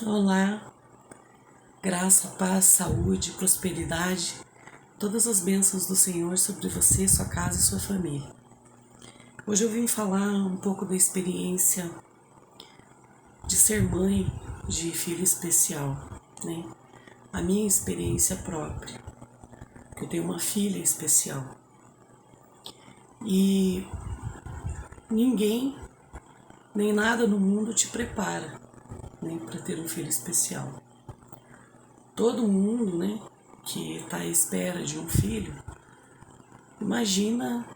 Olá, graça, paz, saúde, prosperidade, todas as bênçãos do Senhor sobre você, sua casa e sua família. Hoje eu vim falar um pouco da experiência de ser mãe de filho especial, né? A minha experiência própria. Eu tenho uma filha especial e ninguém nem nada no mundo te prepara, né, para ter um filho especial. Todo mundo, né, que está à espera de um filho, imagina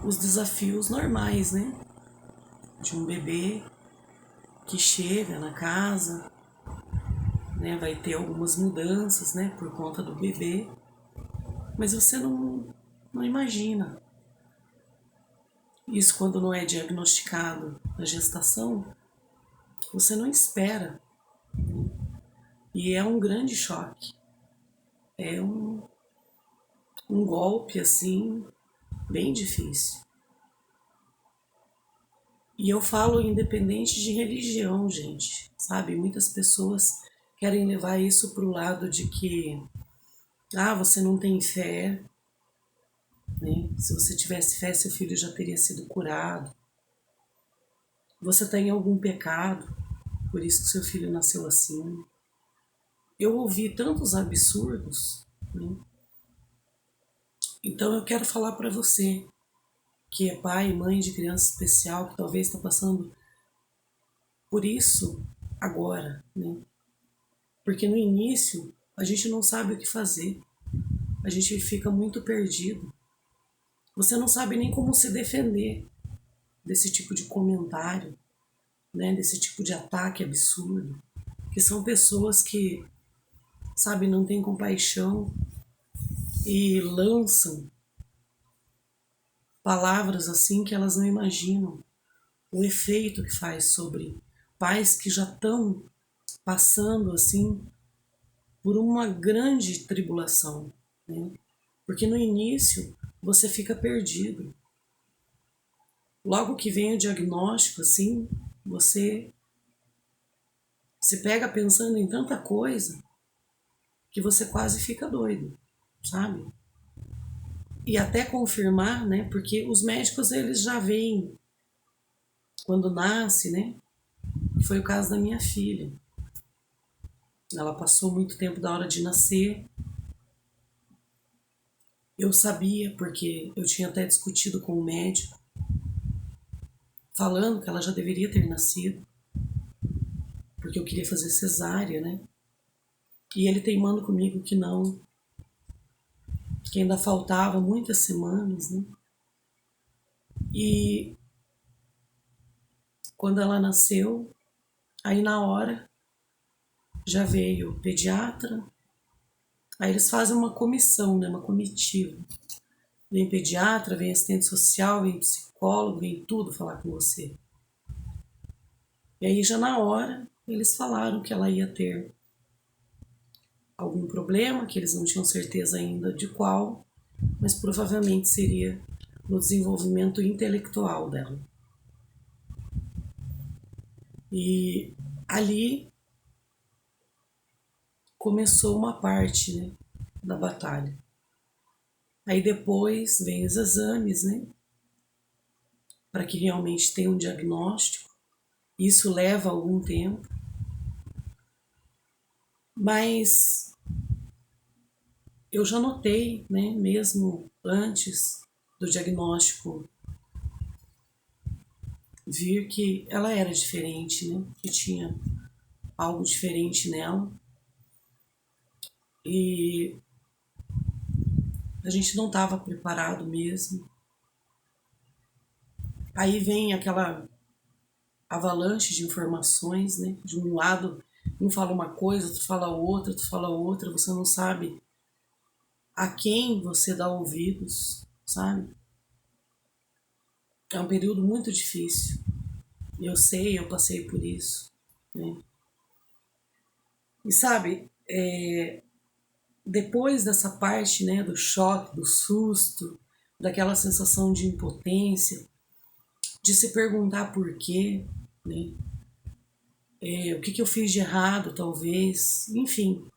os desafios normais, né, de um bebê que chega na casa, né, vai ter algumas mudanças, né, por conta do bebê, mas você não imagina. Isso quando não é diagnosticado na gestação, você não espera. E é um grande choque. É um golpe, assim, bem difícil. E eu falo independente de religião, gente, sabe? Muitas pessoas querem levar isso para o lado de que, você não tem fé, né? Se você tivesse fé, seu filho já teria sido curado. Você tem algum pecado, por isso que seu filho nasceu assim. Eu ouvi tantos absurdos, né? Então eu quero falar para você que é pai e mãe de criança especial, que talvez está passando por isso agora, né? Porque no início a gente não sabe o que fazer, a gente fica muito perdido. Você não sabe nem como se defender desse tipo de comentário, né? Desse tipo de ataque absurdo, que são pessoas que, sabe, não têm compaixão e lançam palavras assim que elas não imaginam o efeito que faz sobre pais que já estão passando assim por uma grande tribulação, né? Porque no início você fica perdido. Logo que vem o diagnóstico, assim, você se pega pensando em tanta coisa que você quase fica doido, sabe? E até confirmar, né? Porque os médicos eles já veem quando nasce, né? Que foi o caso da minha filha. Ela passou muito tempo da hora de nascer. Eu sabia, porque eu tinha até discutido com o médico, falando que ela já deveria ter nascido, porque eu queria fazer cesárea, né? E ele teimando comigo que não, que ainda faltava muitas semanas, né? E quando ela nasceu, aí na hora já veio o pediatra, aí eles fazem uma comissão, né? Uma comitiva. Vem pediatra, vem assistente social, vem psicólogo, vem tudo falar com você. E aí já na hora eles falaram que ela ia ter algum problema, que eles não tinham certeza ainda de qual, mas provavelmente seria no desenvolvimento intelectual dela. E ali começou uma parte, né, da batalha. Aí depois vem os exames, né, para que realmente tenha um diagnóstico. Isso leva algum tempo, mas eu já notei, né, mesmo antes do diagnóstico vir que ela era diferente, né, que tinha algo diferente nela. E a gente não estava preparado mesmo. Aí vem aquela avalanche de informações, né? De um lado, um fala uma coisa, outro fala outra, outro fala outra, você não sabe a quem você dá ouvidos, sabe? É um período muito difícil. Eu sei, eu passei por isso, né? E sabe, depois dessa parte, né, do choque, do susto, daquela sensação de impotência, de se perguntar por quê, né? o que eu fiz de errado, talvez, enfim.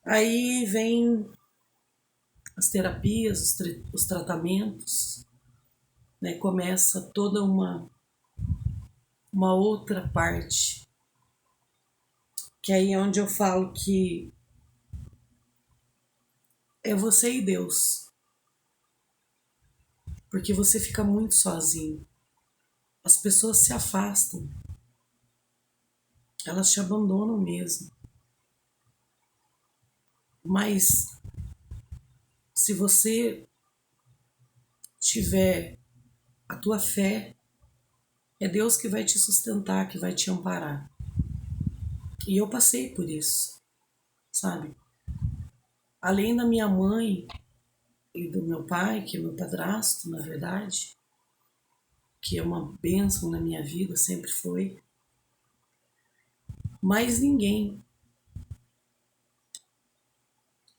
Aí vem as terapias, os tratamentos, né? Começa toda uma outra parte, que aí é onde eu falo que é você e Deus, porque você fica muito sozinho. As pessoas se afastam, elas te abandonam mesmo. Mas se você tiver a tua fé, é Deus que vai te sustentar, que vai te amparar. E eu passei por isso, sabe? Além da minha mãe e do meu pai, que é meu padrasto, na verdade, que é uma bênção na minha vida, sempre foi, mais ninguém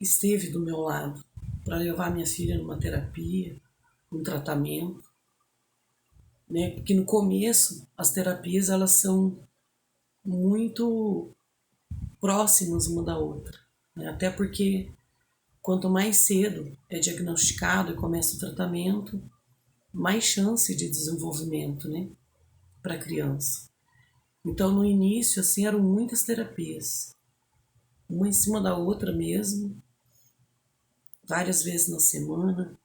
esteve do meu lado para levar minha filha numa terapia, um tratamento, né? Porque no começo as terapias elas são muito próximas uma da outra, né? Até porque quanto mais cedo é diagnosticado e começa o tratamento, mais chance de desenvolvimento, né, para a criança. Então no início assim eram muitas terapias, uma em cima da outra mesmo, várias vezes na semana,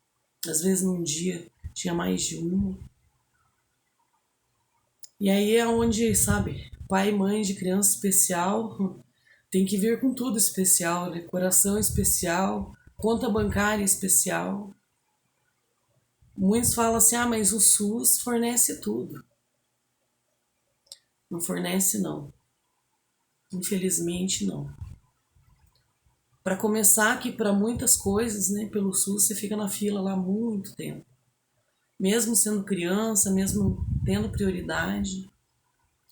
às vezes num dia tinha mais de uma. E aí é onde, sabe, pai e mãe de criança especial tem que vir com tudo especial, né? Coração especial, conta bancária especial. Muitos falam assim, mas o SUS fornece tudo. Não fornece não, infelizmente não. Para começar que para muitas coisas, né, pelo SUS você fica na fila lá muito tempo. Mesmo sendo criança, mesmo tendo prioridade,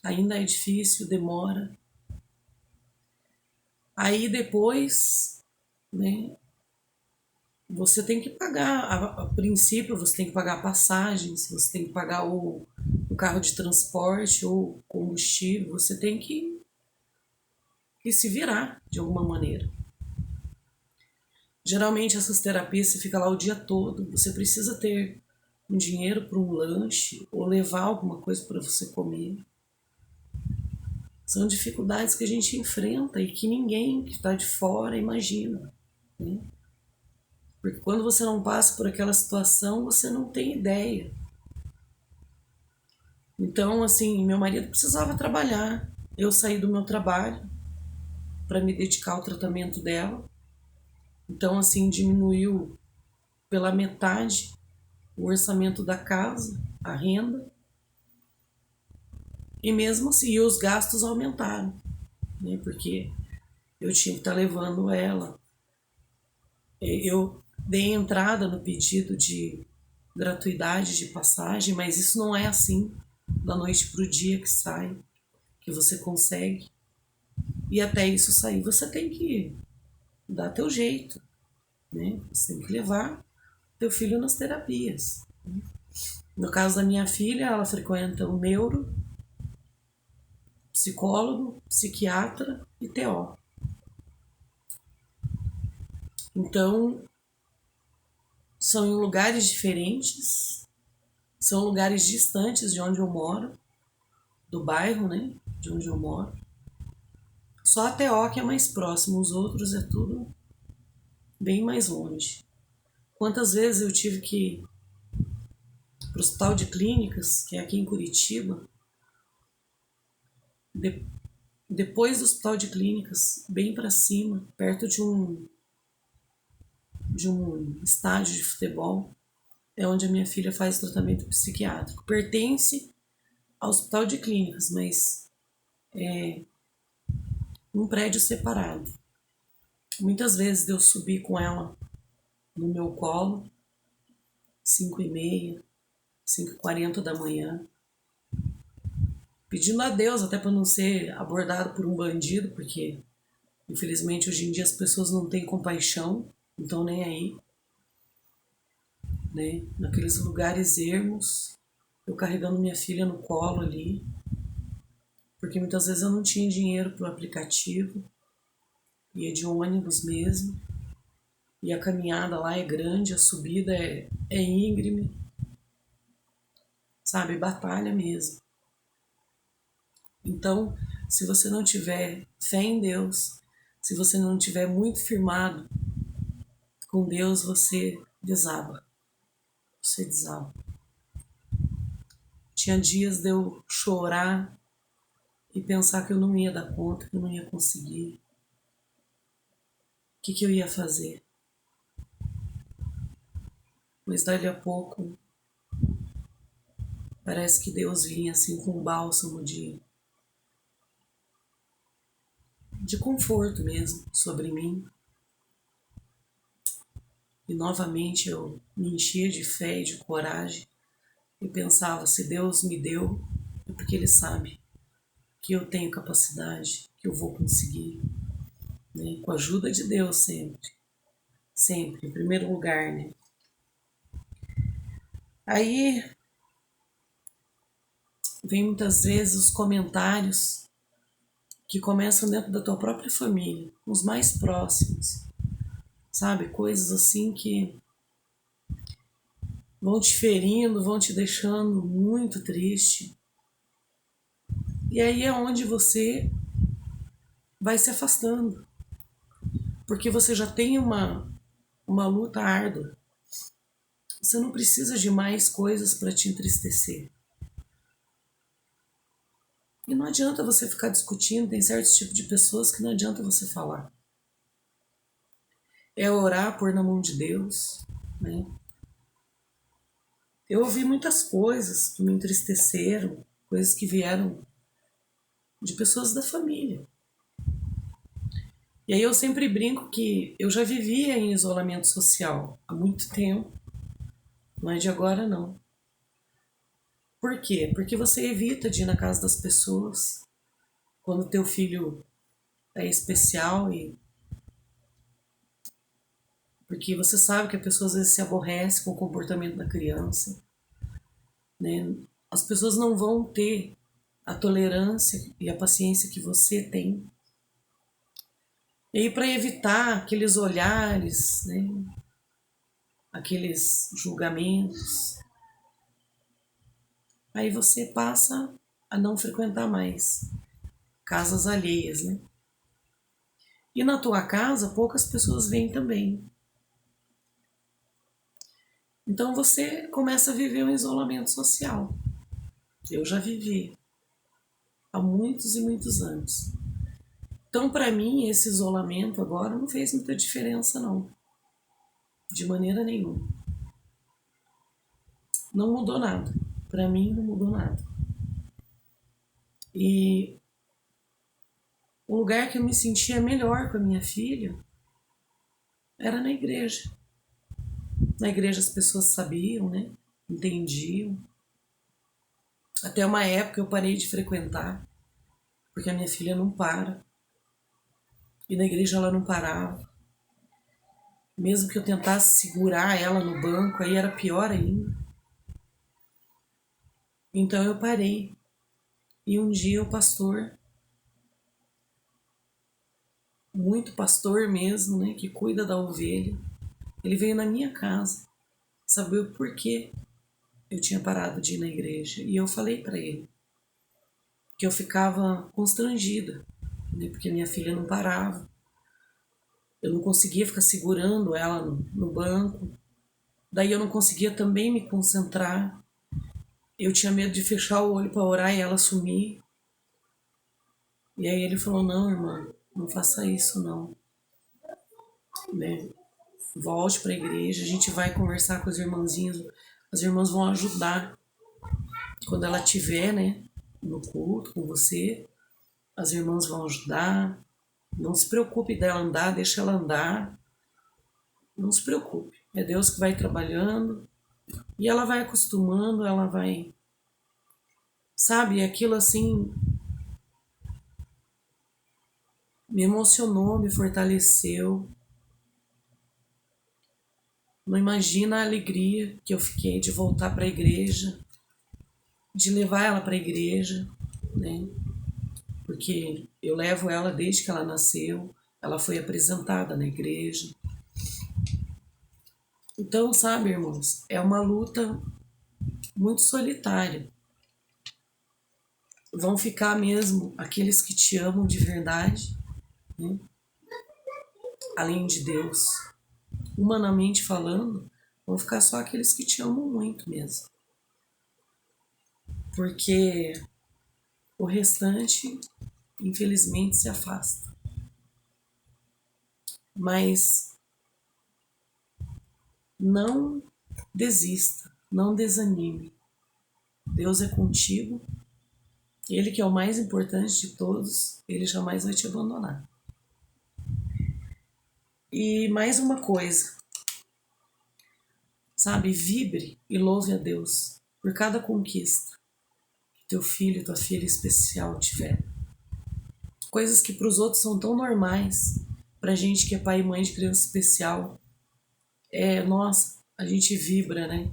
ainda é difícil, demora. Aí depois, né, você tem que pagar, a princípio você tem que pagar passagens, você tem que pagar o carro de transporte ou combustível, você tem que se virar de alguma maneira. Geralmente essas terapias você fica lá o dia todo, você precisa ter um dinheiro para um lanche ou levar alguma coisa para você comer. São dificuldades que a gente enfrenta e que ninguém que está de fora imagina, né? Porque quando você não passa por aquela situação, você não tem ideia. Então, assim, meu marido precisava trabalhar. Eu saí do meu trabalho para me dedicar ao tratamento dela. Então, assim, diminuiu pela metade o orçamento da casa, a renda. E mesmo assim, os gastos aumentaram, né? Porque eu tinha que estar levando ela. Eu dei entrada no pedido de gratuidade de passagem, mas isso não é assim da noite para o dia que sai, que você consegue. E até isso sair, você tem que dar teu jeito, né? Você tem que levar teu filho nas terapias. No caso da minha filha, ela frequenta o neuro, psicólogo, psiquiatra e TO. Então, são em lugares diferentes, são lugares distantes de onde eu moro, do bairro, né, de onde eu moro. Só a TO que é mais próximo, os outros é tudo bem mais longe. Quantas vezes eu tive que ir para o Hospital de Clínicas, que é aqui em Curitiba, depois do Hospital de Clínicas, bem para cima, perto de um estádio de futebol, é onde a minha filha faz tratamento psiquiátrico. Pertence ao Hospital de Clínicas, mas é um prédio separado. Muitas vezes eu subi com ela no meu colo, 5h30, 5h40 da manhã, pedindo a Deus até para não ser abordado por um bandido, porque infelizmente hoje em dia as pessoas não têm compaixão, não estão nem aí, né? Naqueles lugares ermos, eu carregando minha filha no colo ali, porque muitas vezes eu não tinha dinheiro para o aplicativo, ia de ônibus mesmo, e a caminhada lá é grande, a subida é íngreme, sabe, batalha mesmo. Então, se você não tiver fé em Deus, se você não tiver muito firmado com Deus, você desaba. Você desaba. Tinha dias de eu chorar e pensar que eu não ia dar conta, que eu não ia conseguir. O que eu ia fazer? Mas dali a pouco, parece que Deus vinha assim com um bálsamo de conforto mesmo sobre mim. E novamente eu me enchia de fé e de coragem e pensava, se Deus me deu, é porque Ele sabe que eu tenho capacidade, que eu vou conseguir, né? Com a ajuda de Deus sempre, sempre, em primeiro lugar, né? Aí vem muitas vezes os comentários que começam dentro da tua própria família, os mais próximos, sabe? Coisas assim que vão te ferindo, vão te deixando muito triste. E aí é onde você vai se afastando, porque você já tem uma luta árdua. Você não precisa de mais coisas para te entristecer. E não adianta você ficar discutindo, tem certos tipos de pessoas que não adianta você falar. É orar, pôr na mão de Deus, né? Eu ouvi muitas coisas que me entristeceram, coisas que vieram de pessoas da família. E aí eu sempre brinco que eu já vivia em isolamento social há muito tempo, não é de agora não. Por quê? Porque você evita de ir na casa das pessoas quando teu filho é especial e porque você sabe que a pessoa às vezes se aborrece com o comportamento da criança, né? As pessoas não vão ter a tolerância e a paciência que você tem. E aí para evitar aqueles olhares, né? Aqueles julgamentos, aí você passa a não frequentar mais casas alheias, né? E na tua casa poucas pessoas vêm também. Então você começa a viver um isolamento social. Eu já vivi há muitos e muitos anos. Então, para mim, esse isolamento agora não fez muita diferença, não. De maneira nenhuma. Não mudou nada. Para mim, não mudou nada. E o lugar que eu me sentia melhor com a minha filha era na igreja. Na igreja as pessoas sabiam, né? Entendiam. Até uma época eu parei de frequentar, porque a minha filha não para. E na igreja ela não parava. Mesmo que eu tentasse segurar ela no banco, aí era pior ainda. Então eu parei. E um dia o pastor, muito pastor mesmo, né, que cuida da ovelha, ele veio na minha casa saber o porquê eu tinha parado de ir na igreja. E eu falei para ele que eu ficava constrangida, né, porque minha filha não parava. Eu não conseguia ficar segurando ela no banco. Daí eu não conseguia também me concentrar. Eu tinha medo de fechar o olho para orar e ela sumir. E aí ele falou, não, irmã, não faça isso não. Né? Volte para a igreja, a gente vai conversar com os irmãzinhos. As irmãs vão ajudar. Quando ela estiver, né, no culto com você, as irmãs vão ajudar. Não se preocupe dela andar, deixa ela andar. Não se preocupe. É Deus que vai trabalhando. E ela vai acostumando, ela vai... Sabe, aquilo assim me emocionou, me fortaleceu. Não imagina a alegria que eu fiquei de voltar para a igreja, de levar ela para a igreja, né? Porque eu levo ela desde que ela nasceu, ela foi apresentada na igreja. Então, sabe, irmãos, é uma luta muito solitária. Vão ficar mesmo aqueles que te amam de verdade, né? Além de Deus. Humanamente falando, vão ficar só aqueles que te amam muito mesmo. Porque o restante, infelizmente, se afasta. Mas não desista, não desanime. Deus é contigo. Ele que é o mais importante de todos, ele jamais vai te abandonar. E mais uma coisa, sabe? Vibre e louve a Deus por cada conquista que teu filho, tua filha especial tiver. Coisas que para os outros são tão normais, pra gente que é pai e mãe de criança especial, nossa, a gente vibra, né?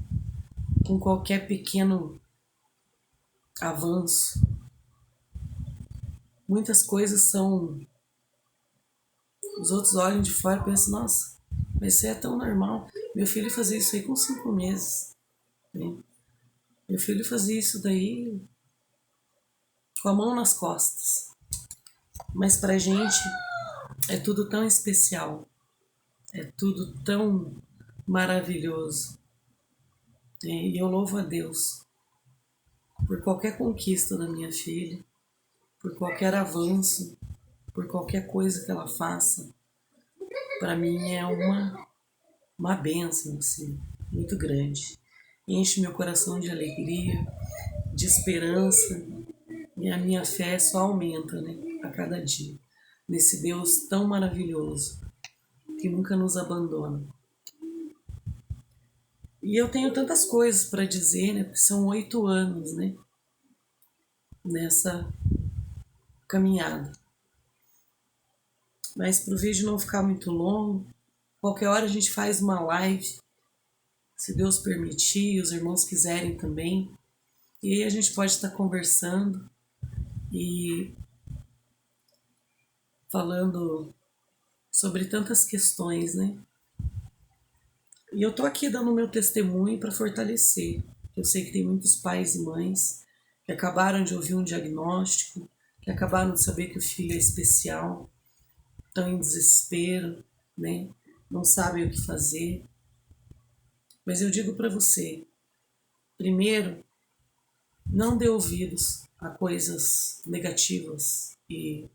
Com qualquer pequeno avanço. Muitas coisas são. Os outros olham de fora e pensam, nossa, mas isso é tão normal. Meu filho fazia isso aí com 5 meses. Né? Meu filho fazia isso daí com a mão nas costas. Mas pra gente é tudo tão especial. É tudo tão maravilhoso. E eu louvo a Deus por qualquer conquista da minha filha, por qualquer avanço, por qualquer coisa que ela faça. Para mim é uma bênção, assim, muito grande. Enche meu coração de alegria, de esperança, e a minha fé só aumenta, né, a cada dia, nesse Deus tão maravilhoso, que nunca nos abandona. E eu tenho tantas coisas para dizer, né, porque são 8 anos, né, nessa caminhada. Mas para o vídeo não ficar muito longo, qualquer hora a gente faz uma live, se Deus permitir, os irmãos quiserem também. E aí a gente pode estar conversando e falando sobre tantas questões, né? E eu tô aqui dando meu testemunho para fortalecer. Eu sei que tem muitos pais e mães que acabaram de ouvir um diagnóstico, que acabaram de saber que o filho é especial, estão em desespero, né? Não sabem o que fazer. Mas eu digo para você, primeiro, não dê ouvidos a coisas negativas e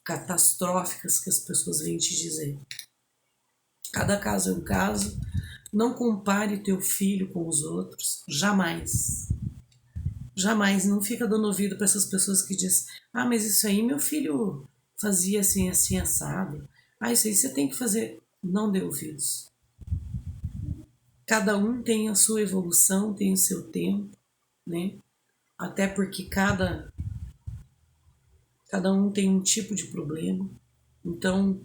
catastróficas que as pessoas vêm te dizer. Cada caso é um caso. Não compare teu filho com os outros. Jamais. Jamais. Não fica dando ouvido para essas pessoas que dizem: ah, mas isso aí meu filho fazia assim, assim, assado. Ah, isso aí você tem que fazer. Não dê ouvidos. Cada um tem a sua evolução, tem o seu tempo, né? Até porque cada um tem um tipo de problema. Então,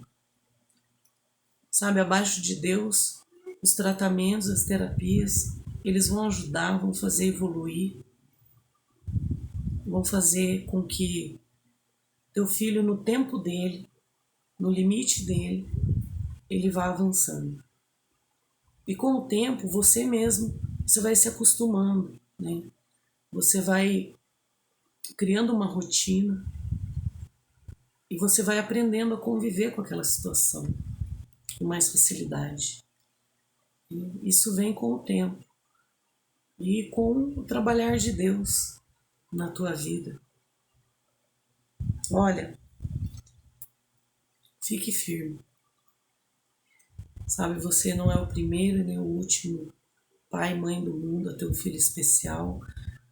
sabe, abaixo de Deus, os tratamentos, as terapias, eles vão ajudar, vão fazer evoluir, vão fazer com que teu filho, no tempo dele, no limite dele, ele vá avançando. E com o tempo, você mesmo, você vai se acostumando, né? Você vai criando uma rotina e você vai aprendendo a conviver com aquela situação com mais facilidade. E isso vem com o tempo e com o trabalhar de Deus na tua vida. Olha, fique firme. Sabe, você não é o primeiro nem o último pai e mãe do mundo a ter um filho especial.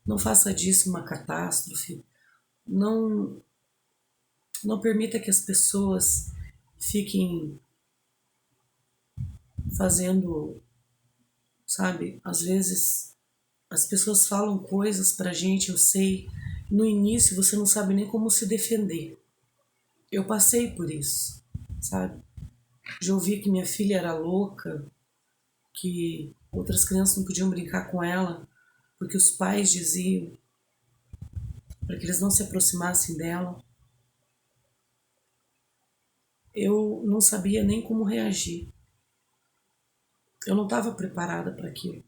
Não faça disso uma catástrofe. Não, não permita que as pessoas fiquem fazendo, sabe, às vezes as pessoas falam coisas pra gente, eu sei, no início você não sabe nem como se defender. Eu passei por isso, sabe? Já ouvi que minha filha era louca, que outras crianças não podiam brincar com ela porque os pais diziam para que eles não se aproximassem dela. Eu não sabia nem como reagir. Eu não estava preparada para aquilo,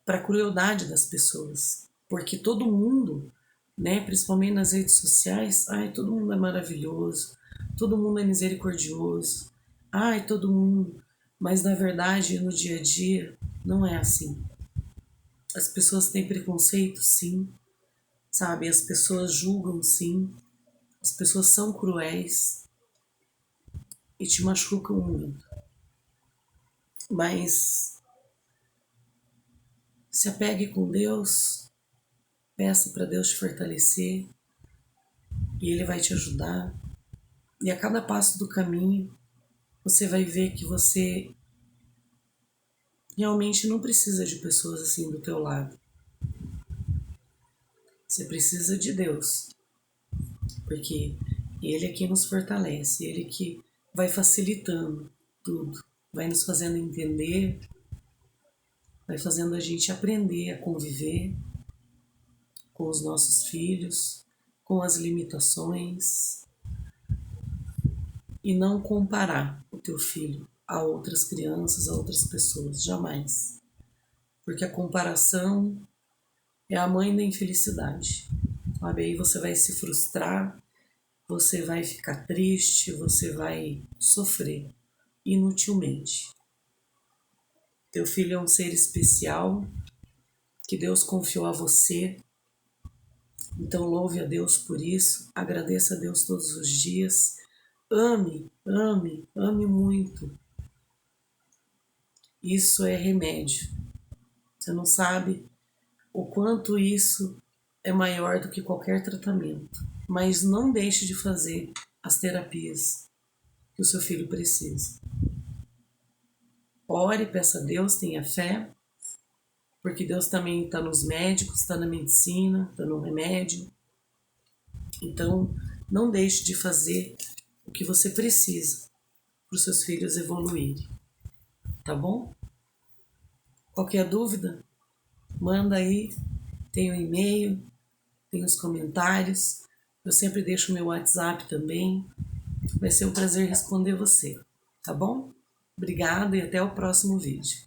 para a crueldade das pessoas, porque todo mundo, né, principalmente nas redes sociais, ai, todo mundo é maravilhoso, todo mundo é misericordioso, ai, todo mundo, mas na verdade, no dia a dia, não é assim. As pessoas têm preconceito, sim, sabe? As pessoas julgam, sim, as pessoas são cruéis e te machucam muito. Mas se apegue com Deus, peça para Deus te fortalecer e Ele vai te ajudar. E a cada passo do caminho, você vai ver que você realmente não precisa de pessoas assim do teu lado. Você precisa de Deus, porque Ele é quem nos fortalece, Ele que vai facilitando tudo, vai nos fazendo entender, vai fazendo a gente aprender a conviver com os nossos filhos, com as limitações e não comparar o teu filho a outras crianças, a outras pessoas, jamais. Porque a comparação é a mãe da infelicidade, sabe? Aí você vai se frustrar, você vai ficar triste, você vai sofrer inutilmente. Teu filho é um ser especial que Deus confiou a você. Então louve a Deus por isso, agradeça a Deus todos os dias, ame, ame, ame muito. Isso é remédio. Você não sabe o quanto isso é maior do que qualquer tratamento. Mas não deixe de fazer as terapias que o seu filho precisa. Ore, peça a Deus, tenha fé, porque Deus também está nos médicos, está na medicina, está no remédio. Então, não deixe de fazer o que você precisa para os seus filhos evoluírem, tá bom? Qualquer dúvida, manda aí, tem o e-mail, tem os comentários, eu sempre deixo o meu WhatsApp também, vai ser um prazer responder você, tá bom? Obrigada e até o próximo vídeo.